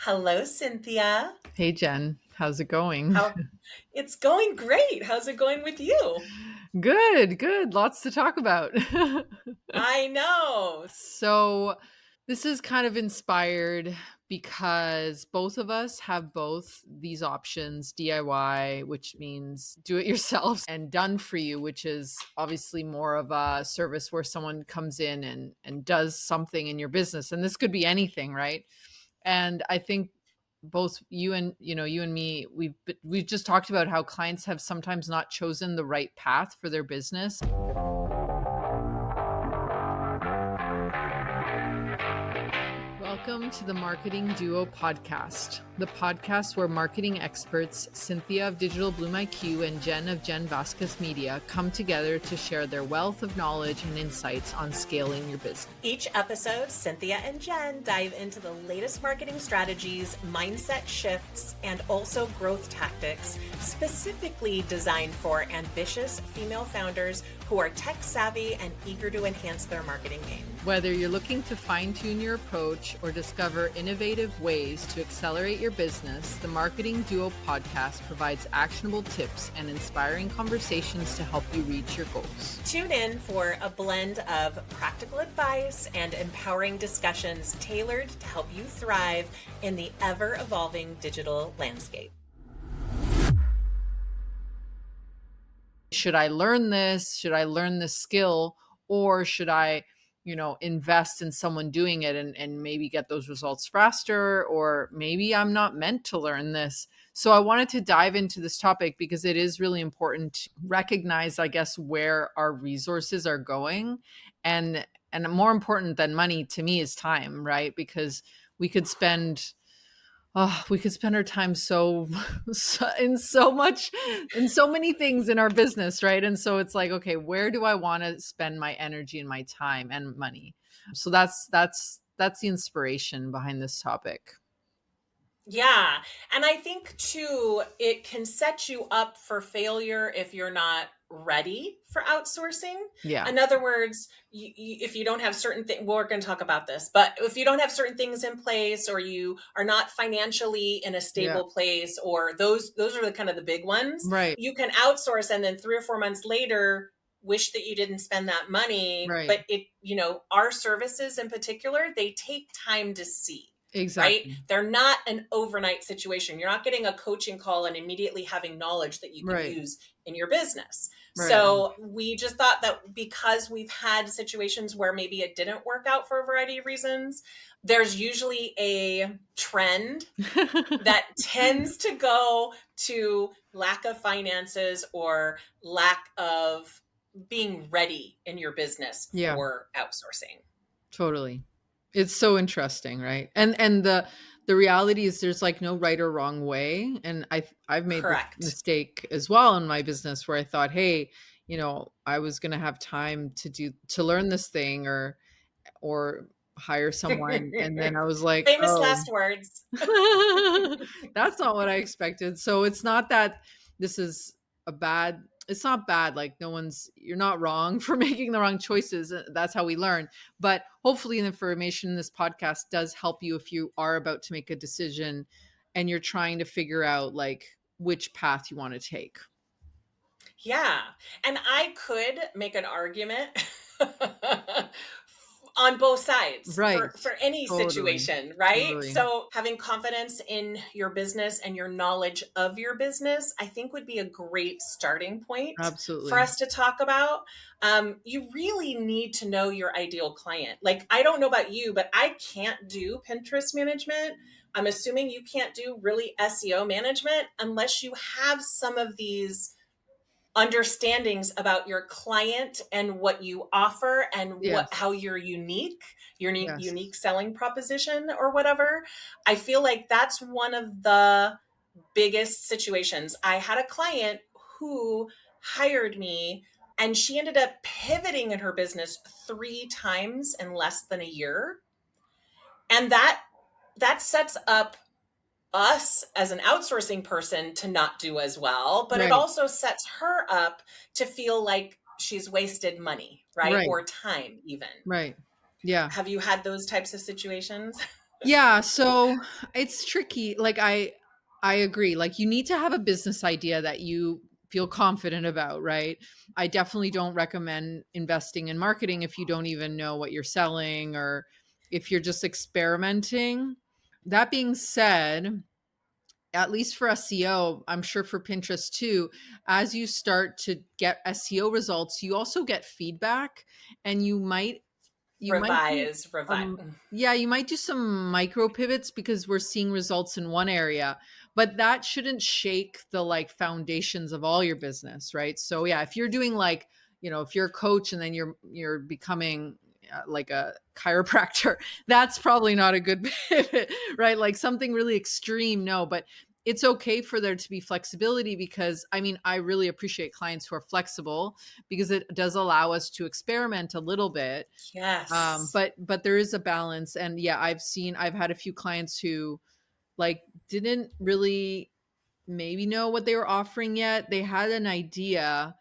Hello, Cynthia. Hey Jen, how's it going? How It's going great. How's it going with you? Good, good. Lots to talk about. I know. So, this is kind of inspired because both of us have both these options DIY, which means do it yourself, and done for you, which is obviously more of a service where someone comes in and does something in your business. And this could be anything, right? And I think both you and me, we've just talked about how clients have sometimes not chosen the right path for their business. Welcome to the Marketing Duo podcast, the podcast where marketing experts Cinthia of Digital Bloom IQ and Jen of Jen Vasquez Media come together to share their wealth of knowledge and insights on scaling your business. Each episode, Cynthia and Jen dive into the latest marketing strategies, mindset shifts, and also growth tactics specifically designed for ambitious female founders who are tech savvy and eager to enhance their marketing game. Whether you're looking to fine-tune your approach or discover innovative ways to accelerate your business, the Marketing Duo podcast provides actionable tips and inspiring conversations to help you reach your goals. Tune in for a blend of practical advice and empowering discussions tailored to help you thrive in the ever-evolving digital landscape. Should I learn this? Should I learn this skill? Or should I invest in someone doing it and maybe get those results faster? Or maybe I'm not meant to learn this. So I wanted to dive into this topic because it is really important to recognize, I guess, where our resources are going. And more important than money to me is time, right? Because we could spend our time in so many things in our business, right? And so it's like, okay, where do I want to spend my energy and my time and money? So that's the inspiration behind this topic. Yeah. And I think too, it can set you up for failure if you're not ready for outsourcing. Yeah. In other words, if you don't have certain things, we're going to talk about this, but if you don't have certain things in place or you are not financially in a Yeah. stable place, or those are the kind of the big ones, Right. you can outsource and then 3 or 4 months later, wish that you didn't spend that money. Right. But our services in particular, they take time to see. Right? Exactly. They're not an overnight situation. You're not getting a coaching call and immediately having knowledge that you can Right. use in your business. Right. So we just thought that because we've had situations where maybe it didn't work out for a variety of reasons, there's usually a trend that tends to go to lack of finances or lack of being ready in your business Yeah. for outsourcing. Totally. It's so interesting, right? And the reality is there's like no right or wrong way. And I've made the Correct. mistake as well in my business where I thought, hey, I was going to have time to learn this thing or hire someone, and then I was like, Famous oh, last words. that's not what I expected. So it's not that this is it's not bad. Like you're not wrong for making the wrong choices. That's how we learn. But hopefully the information in this podcast does help you if you are about to make a decision and you're trying to figure out like which path you want to take. Yeah. And I could make an argument on both sides Right. for any Totally. situation, right? Totally. So having confidence in your business and your knowledge of your business, I think would be a great starting point Absolutely. for us to talk about. You really need to know your ideal client. Like, I don't know about you, but I can't do Pinterest management. I'm assuming you can't do really SEO management unless you have some of these understandings about your client and what you offer and Yes. how you're unique, your Yes. unique selling proposition or whatever. I feel like that's one of the biggest situations. I had a client who hired me and she ended up pivoting in her business 3 times in less than a year. And that sets up us as an outsourcing person to not do as well, but it Right. also sets her up to feel like she's wasted money, right? Right. Or time even. Right. Yeah. Have you had those types of situations? Yeah, so it's tricky. Like I agree. Like you need to have a business idea that you feel confident about, right? I definitely don't recommend investing in marketing if you don't even know what you're selling or if you're just experimenting. That being said, at least for SEO, I'm sure for Pinterest too, as you start to get SEO results, you also get feedback and you might do Revise. um yeah, you might do some micro pivots because we're seeing results in one area, but that shouldn't shake the like foundations of all your business, right? So yeah, if you're doing like, if you're a coach and then you're becoming like a chiropractor, that's probably not a good pivot, right? Like something really extreme, no, but it's okay for there to be flexibility because I mean, I really appreciate clients who are flexible because it does allow us to experiment a little bit, Yes. but there is a balance, and yeah, I've had a few clients who like didn't really maybe know what they were offering yet. They had an idea,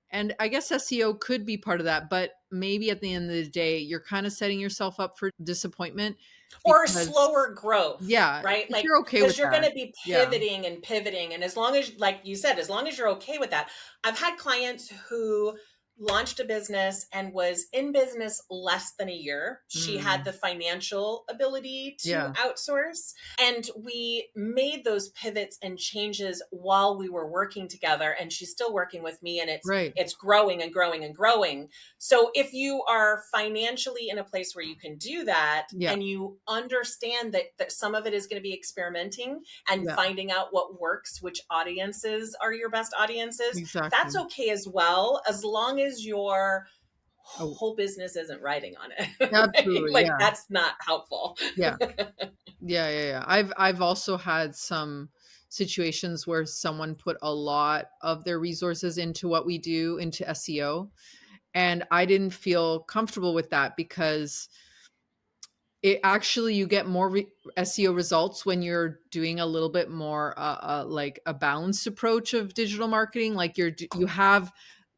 and I guess SEO could be part of that, but maybe at the end of the day, you're kind of setting yourself up for disappointment Or because slower growth, yeah, right? if Like, you're okay with because you're going that. to be Yeah. pivoting and pivoting. And as long as, like you said, as long as you're okay with that, I've had clients who launched a business and was in business less than a year. She had Mm, the financial ability to yeah. outsource. And we made those pivots and changes while we were working together. And she's still working with me, and Right. it's growing and growing and growing. So if you are financially in a place where you can do that Yeah. and you understand that some of it is going to be experimenting and Yeah. finding out what works, which audiences are your best audiences, that's Exactly. okay as well, as long as your Oh, whole business isn't riding on it. Right? absolutely. Like Yeah. that's not helpful. Yeah. Yeah, yeah, yeah. I've also had some situations where someone put a lot of their resources into what we do, into SEO, and I didn't feel comfortable with that because it actually you get more SEO results when you're doing a little bit more like a balanced approach of digital marketing. Like you have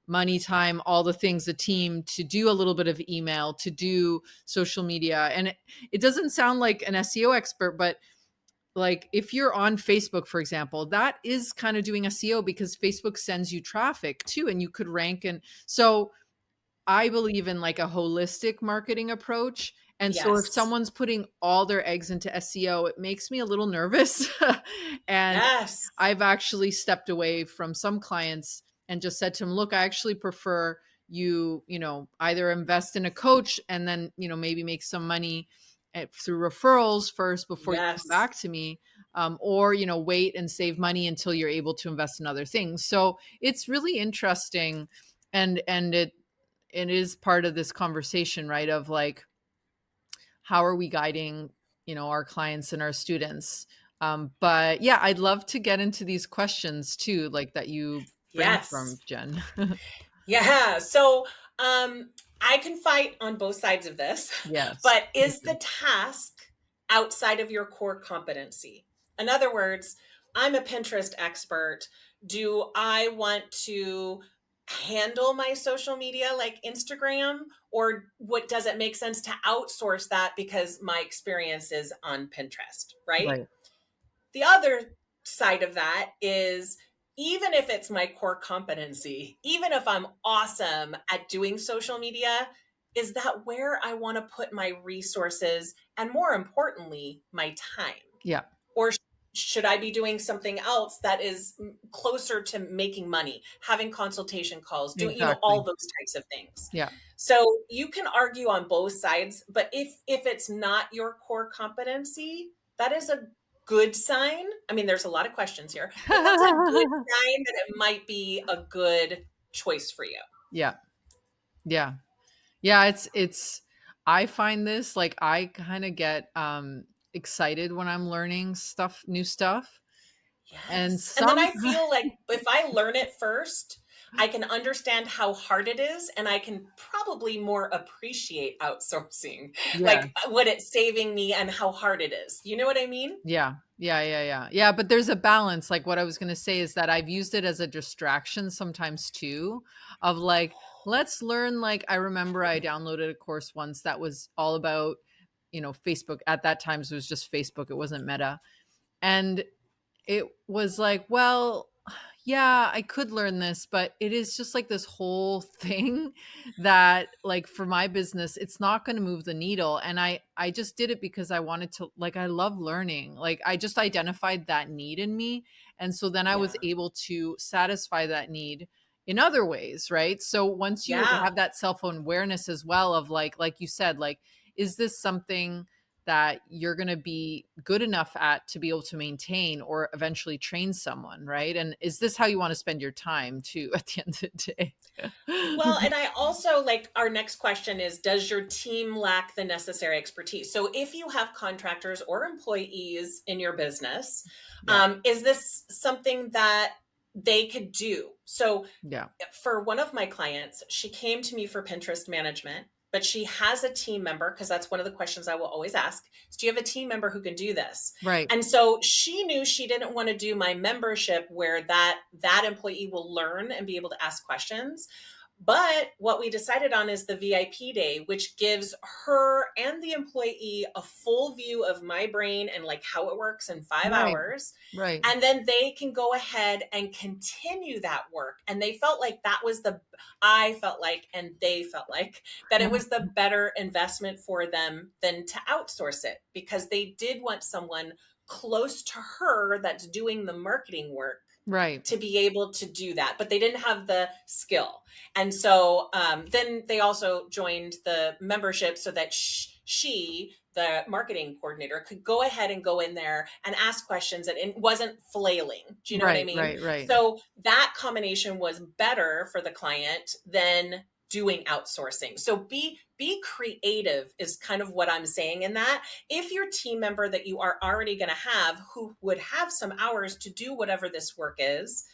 money, time, all the things, a team to do a little bit of email, to do social media, and it doesn't sound like an SEO expert, but like if you're on Facebook, for example, that is kind of doing SEO because Facebook sends you traffic too, and you could rank. And so I believe in like a holistic marketing approach. And so if Yes. someone's putting all their eggs into SEO, it makes me a little nervous. And Yes. I've actually stepped away from some clients and just said to them, look, I actually prefer either invest in a coach and then, maybe make some money through referrals first before you come Yes. back to me. Or, wait and save money until you're able to invest in other things. So it's really interesting. And it is part of this conversation, right? Of like, how are we guiding, our clients and our students? But yeah, I'd love to get into these questions too, like that you Yes. brainstormed, Jen. Yeah. So I can fight on both sides of this, Yes. but Me is too. the task outside of your core competency? In other words, I'm a Pinterest expert. Do I want to handle my social media like Instagram, or what does it make sense to outsource that because my experience is on Pinterest, right? Right. The other side of that is, even if it's my core competency, even if I'm awesome at doing social media, is that where I want to put my resources and, more importantly, my time? Yeah, Or should I be doing something else that is closer to making money, having consultation calls, doing, all exactly. those types of things? Yeah. So you can argue on both sides, but if it's not your core competency, that is a good sign. I mean, there's a lot of questions here, but that's a good sign that it might be a good choice for you. Yeah. Yeah. Yeah, it's I find this like I kind of get excited when I'm learning new stuff. And Yes. And then some I feel like if I learn it first, I can understand how hard it is, and I can probably more appreciate outsourcing, yeah. like what it's saving me and how hard it is. You know what I mean? Yeah. Yeah, yeah, yeah. Yeah, but there's a balance. Like what I was going to say is that I've used it as a distraction sometimes too, of like let's learn. Like I remember I downloaded a course once that was all about Facebook at that time. So it was just Facebook. It wasn't Meta. And it was like, well, yeah, I could learn this, but it is just like this whole thing that, like, for my business, it's not going to move the needle. And I just did it because I wanted to, like, I love learning. Like, I just identified that need in me. And so then I was Yeah. able to satisfy that need in other ways, right? So once you Yeah. have that cell phone awareness as well of like you said, like, is this something that you're going to be good enough at to be able to maintain or eventually train someone, right? And is this how you want to spend your time too at the end of the day? Well, and I also like our next question is, does your team lack the necessary expertise? So if you have contractors or employees in your business, Yeah. is this something that they could do? So Yeah. for one of my clients, she came to me for Pinterest management, but she has a team member, because that's one of the questions I will always ask is, do you have a team member who can do this? Right. And so she knew she didn't want to do my membership where that employee will learn and be able to ask questions. But what we decided on is the VIP day, which gives her and the employee a full view of my brain and like how it works in five Right. hours. Right. And then they can go ahead and continue that work. And they felt like I felt like, and they felt like that it was the better investment for them than to outsource it, because they did want someone close to her that's doing the marketing work Right. to be able to do that, but they didn't have the skill. And so then they also joined the membership so that she, the marketing coordinator, could go ahead and go in there and ask questions and it wasn't flailing. Do you know what I Right. mean? Right. Right. So that combination was better for the client than doing outsourcing. So be creative is kind of what I'm saying in that. If your team member that you are already going to have who would have some hours to do whatever this work is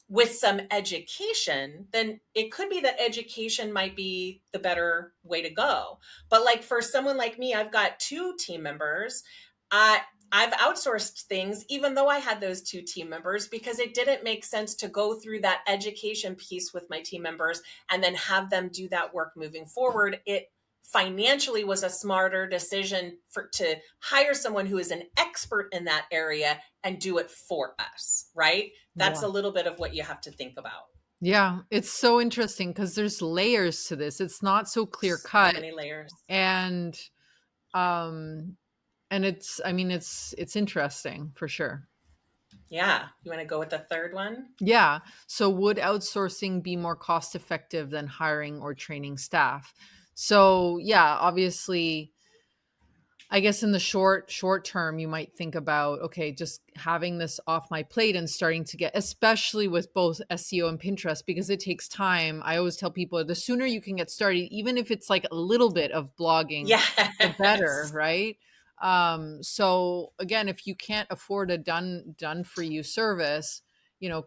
with some education, then it could be that education might be the better way to go. But like for someone like me, I've got two team members. I I've outsourced things even though I had those two team members, because it didn't make sense to go through that education piece with my team members and then have them do that work moving forward. It financially was a smarter decision to hire someone who is an expert in that area and do it for us, right? That's Yeah. a little bit of what you have to think about. Yeah. It's so interesting because there's layers to this. It's not so clear So cut. many layers. And um and it's, I mean, it's interesting for sure. Yeah. You want to go with the third one? Yeah. So would outsourcing be more cost effective than hiring or training staff? So, yeah, obviously, I guess in the short term you might think about, okay, just having this off my plate and starting to get, especially with both SEO and Pinterest, because it takes time. I always tell people the sooner you can get started, even if it's like a little bit of blogging, the better, Yes. right? So again, if you can't afford a done for you service,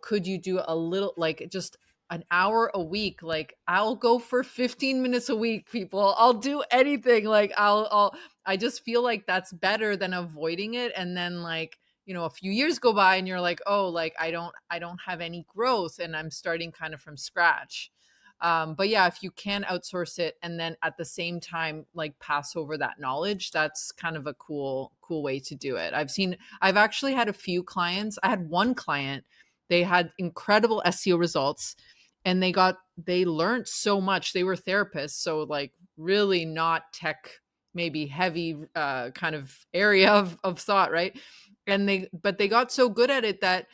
could you do a little, like, just an hour a week? Like, I'll go for 15 minutes a week, people. I'll do anything. Like, I just feel like that's better than avoiding it. And then, like, a few years go by and you're like, oh, like, I don't have any growth and I'm starting kind of from scratch. But yeah, if you can outsource it and then at the same time, like, pass over that knowledge, that's kind of a cool way to do it. I've actually had a few clients. I had one client, they had incredible SEO results and they learned so much. They were therapists, so, like, really not tech, maybe heavy kind of area of thought, right? But they got so good at it that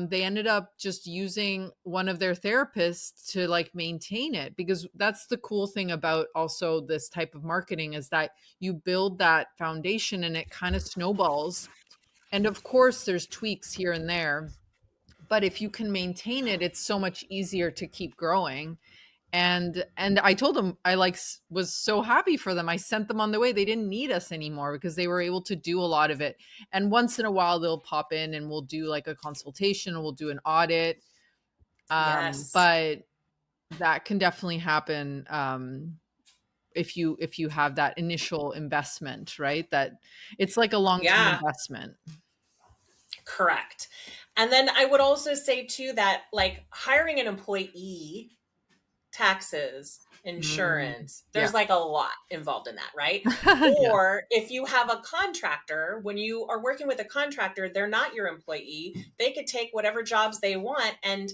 they ended up just using one of their therapists to, like, maintain it, because that's the cool thing about also this type of marketing, is that you build that foundation and it kind of snowballs. And of course there's tweaks here and there, but if you can maintain it, it's so much easier to keep growing. And I told them, I, like, was so happy for them. I sent them on the way. They didn't need us anymore because they were able to do a lot of it. And once in a while they'll pop in and we'll do like a consultation, or we'll do an audit. Yes. But that can definitely happen, if you have that initial investment, right? That it's like a long-term Yeah. investment. Correct. And then I would also say too that like hiring an employee taxes, Mm, insurance. yeah. There's like a lot involved in that, right? Yeah, Or if you have a contractor, when you are working with a contractor, they're not your employee. They could take whatever jobs they want and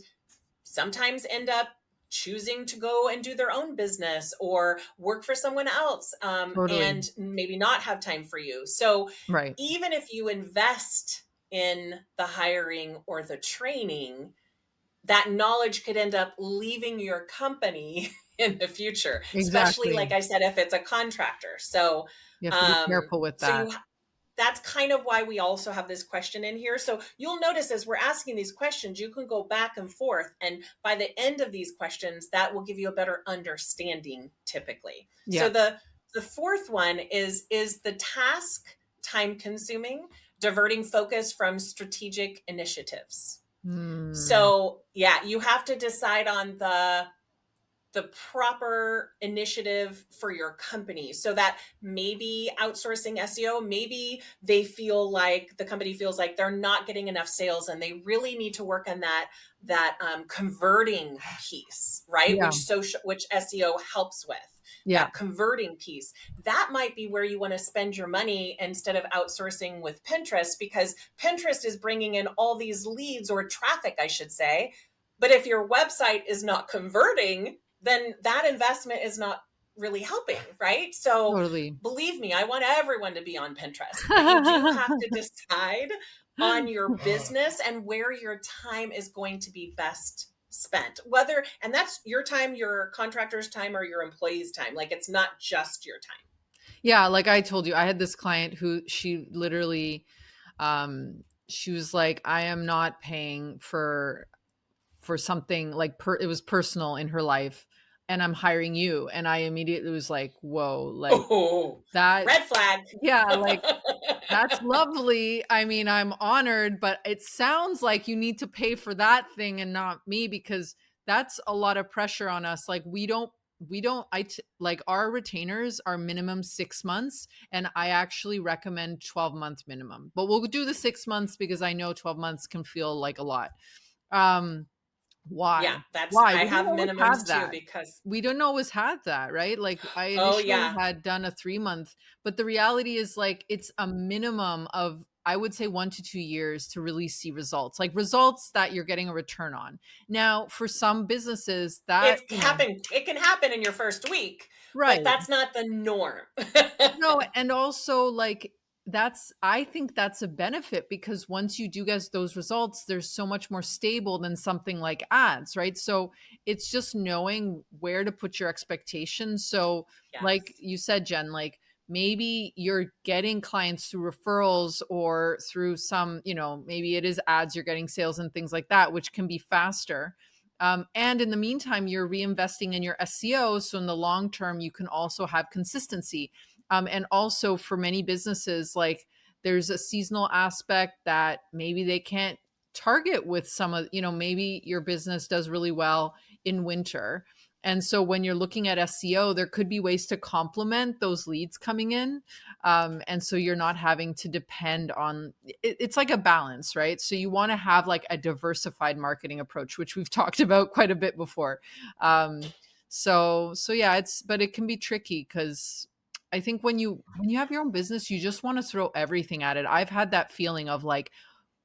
sometimes end up choosing to go and do their own business or work for someone else, totally. and maybe not have time for you. So Right. even if you invest in the hiring or the training, that knowledge could end up leaving your company in the future, especially Exactly. like I said, if it's a contractor. So, You have to be um, careful with so that. you that's kind of why we also have this question in here. So you'll notice as we're asking these questions, you can go back and forth. And by the end of these questions, that will give you a better understanding typically. So Yeah. the fourth one is the task time consuming, diverting focus from strategic initiatives. Mm, So yeah, you have to decide on the proper initiative for your company so that maybe outsourcing SEO, maybe they feel like the company feels like they're not getting enough sales and they really need to work on that converting piece, right? yeah. Which SEO helps with. Yeah. That converting piece. That might be where you want to spend your money instead of outsourcing with Pinterest, because Pinterest is bringing in all these leads, or traffic, I should say. But if your website is not converting, then that investment is not really helping, right? So Totally. believe me, I want everyone to be on Pinterest, but you do have to decide on your business and where your time is going to be best spent. Whether, and that's your time, your contractor's time, or your employee's time. Like it's not just your time. Yeah, like I told you, I had this client who she literally she was like, I am not paying for something like it was personal in her life and I'm hiring you. And I immediately was like, whoa, like Oh, that, red flag. yeah, like that's lovely. I mean, I'm honored, but it sounds like you need to pay for that thing and not me, because that's a lot of pressure on us. Like like our retainers are minimum 6 months, and I actually recommend 12-month minimum. But we'll do the 6 months because I know 12 months can feel like a lot. Um, why? Yeah, that's, Why? I We don't have always minimums have too that. because, We don't always have that, right? Like I oh, initially yeah. had done a 3 month, but the reality is like it's a minimum of, I would say, 1 to 2 years to really see results, like results that you're getting a return on. Now, for some businesses that, It can happen in your first week, but right. that's not the norm. No, and also like that's, I think that's a benefit because once you do get those results, they're so much more stable than something like ads, right? So it's just knowing where to put your expectations. So like Yes. you said, Jen, like maybe you're getting clients through referrals or through some, maybe it is ads, you're getting sales and things like that, which can be faster. And in the meantime, you're reinvesting in your SEO. So in the long term, you can also have consistency. And also for many businesses, like there's a seasonal aspect that maybe they can't target with some of, maybe your business does really well in winter. And so when you're looking at SEO, there could be ways to complement those leads coming in. And so you're not having to depend on it's like a balance, right? So you want to have like a diversified marketing approach, which we've talked about quite a bit before. So yeah, but it can be tricky because I think when you have your own business, you just want to throw everything at it. I've had that feeling of like,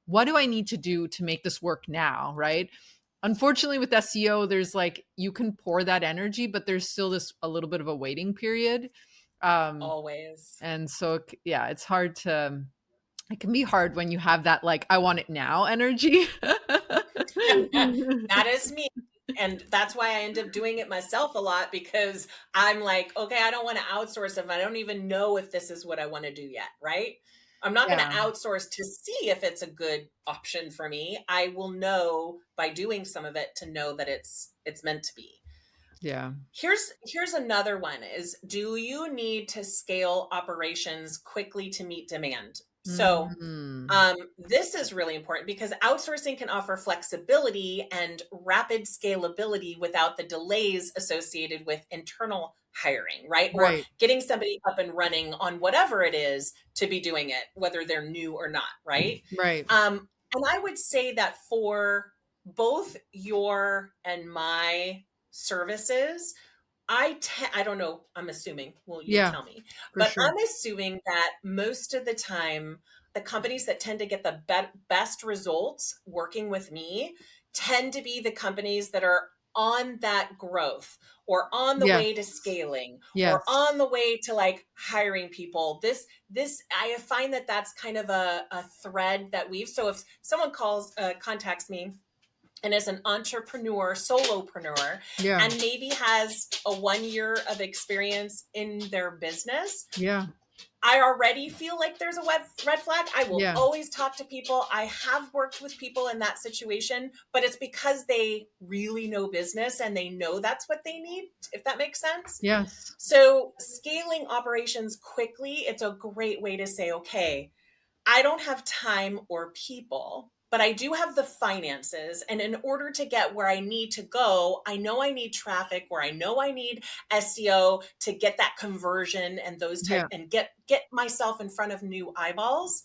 what do I need to do to make this work now, right? Unfortunately, with SEO, there's like you can pour that energy, but there's still this a little bit of a waiting period. Um, Always. and so yeah, it's hard to. It can be hard when you have that like I want it now energy. That is me. And that's why I end up doing it myself a lot, because I'm like, okay, I don't want to outsource if I don't even know if this is what I want to do yet, right? I'm not going to Yeah, outsource to see if it's a good option for me. I will know by doing some of it to know that it's meant to be. yeah. Here's another one is, do you need to scale operations quickly to meet demand? So Mm, this is really important because outsourcing can offer flexibility and rapid scalability without the delays associated with internal hiring, right? Or right, getting somebody up and running on whatever it is to be doing it, whether they're new or not, right? right. And I would say that for both your and my services, I don't know, I'm assuming, well, you'll Yeah, tell me, for but sure. I'm assuming that most of the time, the companies that tend to get the best results working with me tend to be the companies that are on that growth, or on the Yes. way to scaling, or Yes. on the way to like hiring people. This I find that that's kind of a thread that we've, so if someone contacts me and is an entrepreneur, solopreneur, Yeah. and maybe has a 1 year of experience in their business, Yeah. I already feel like there's a red flag. I will Yeah. always talk to people. I have worked with people in that situation, but it's because they really know business and they know that's what they need, if that makes sense. Yes. So, scaling operations quickly, it's a great way to say, okay, I don't have time or people, but I do have the finances. And in order to get where I need to go, I know I need traffic, or I know I need SEO to get that conversion and those type, Yeah. and get myself in front of new eyeballs.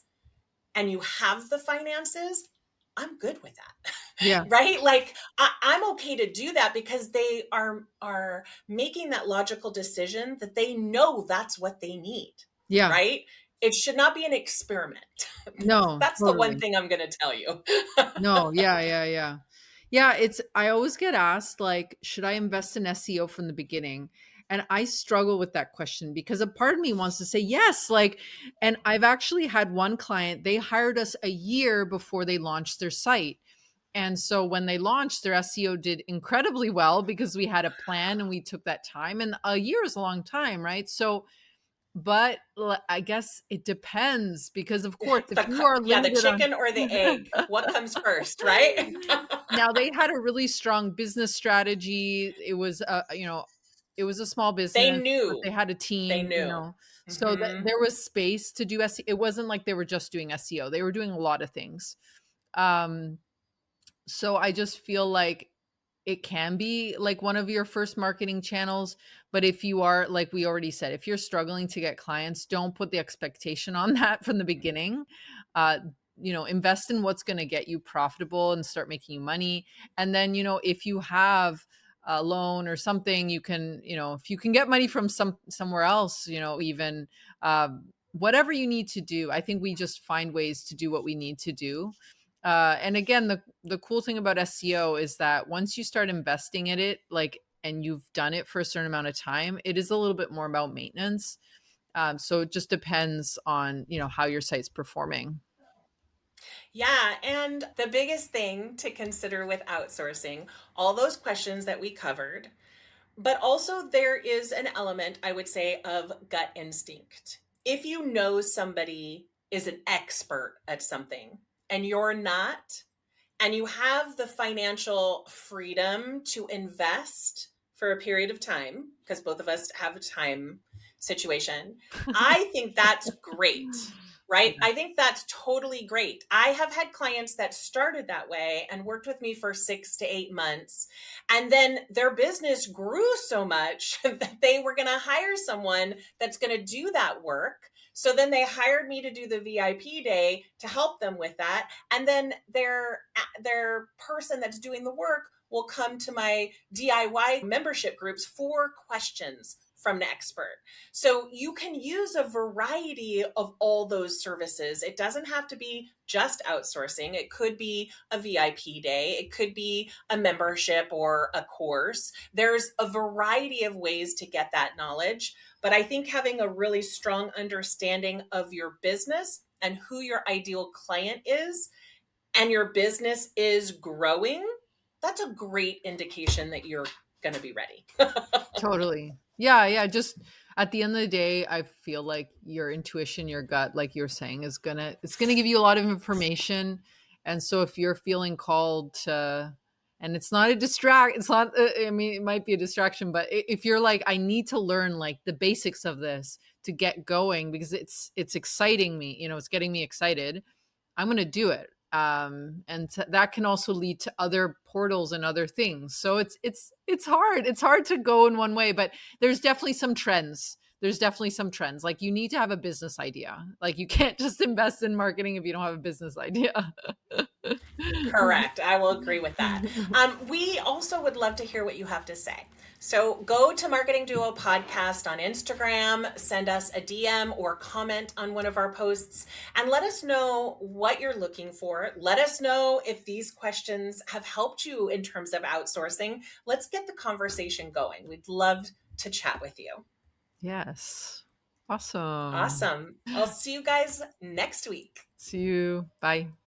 And you have the finances, I'm good with that. Yeah. Right? Like I'm okay to do that because they are making that logical decision that they know that's what they need. Yeah. Right? It should not be an experiment. No, That's the one totally. thing I'm going to tell you. No, yeah, yeah, yeah. Yeah, it's I always get asked like, should I invest in SEO from the beginning? And I struggle with that question because a part of me wants to say yes, like, and I've actually had one client, they hired us a year before they launched their site. And so when they launched, their SEO did incredibly well because we had a plan and we took that time. And a year is a long time, right? So, but I guess it depends because, of course, if you are Yeah, the limited on chicken or the egg, what comes first, right? now they had a really strong business strategy. It was it was a small They business, but they knew. had a They team, knew. so Hmm. there was space to do SEO. It wasn't like they were just doing SEO. They were doing a lot of things. Um, so I just feel like it can be like one of your first marketing channels, but if you are, like we already said, if you're struggling to get clients, don't put the expectation on that from the beginning. Uh, invest in what's going to get you profitable and start making you money. And then, if you have a loan or something, you can, if you can get money from somewhere else, even whatever you need to do. I think we just find ways to do what we need to do. And again, the cool thing about SEO is that once you start investing in it, like, and you've done it for a certain amount of time, it is a little bit more about maintenance. So it just depends on, how your site's performing. Yeah, and the biggest thing to consider with outsourcing, all those questions that we covered, but also there is an element, I would say, of gut instinct. If you know somebody is an expert at something and you're not, and you have the financial freedom to invest for a period of time, because both of us have a time situation, I think that's great. Right? Yeah. I think that's totally great. I have had clients that started that way and worked with me for 6 to 8 months. And then their business grew so much that they were going to hire someone that's going to do that work. So then they hired me to do the VIP day to help them with that, and then their person that's doing the work will come to my DIY membership groups for questions from an expert. So you can use a variety of all those services. It doesn't have to be just outsourcing. It could be a VIP day, it could be a membership or a course. There's a variety of ways to get that knowledge, but I think having a really strong understanding of your business and who your ideal client is, and your business is growing, that's a great indication that you're going to be ready. Totally. Yeah, yeah, just at the end of the day, I feel like your intuition, your gut, like you're saying, it's gonna give you a lot of information. And so if you're feeling called to, and it's not, I mean, it might be a distraction, but if you're like, I need to learn like the basics of this to get going because it's exciting me, it's getting me excited, I'm going to do it. And that can also lead to other portals and other things. So it's hard. It's hard to go in one way, but there's definitely some trends. there's definitely some trends. Like you need to have a business idea. Like you can't just invest in marketing if you don't have a business idea. Correct. I will agree with that. We also would love to hear what you have to say. So go to Marketing Duo Podcast on Instagram, send us a DM or comment on one of our posts, and let us know what you're looking for. Let us know if these questions have helped you in terms of outsourcing. Let's get the conversation going. We'd love to chat with you. Yes. Awesome. Awesome. I'll see you guys next week. See you. Bye.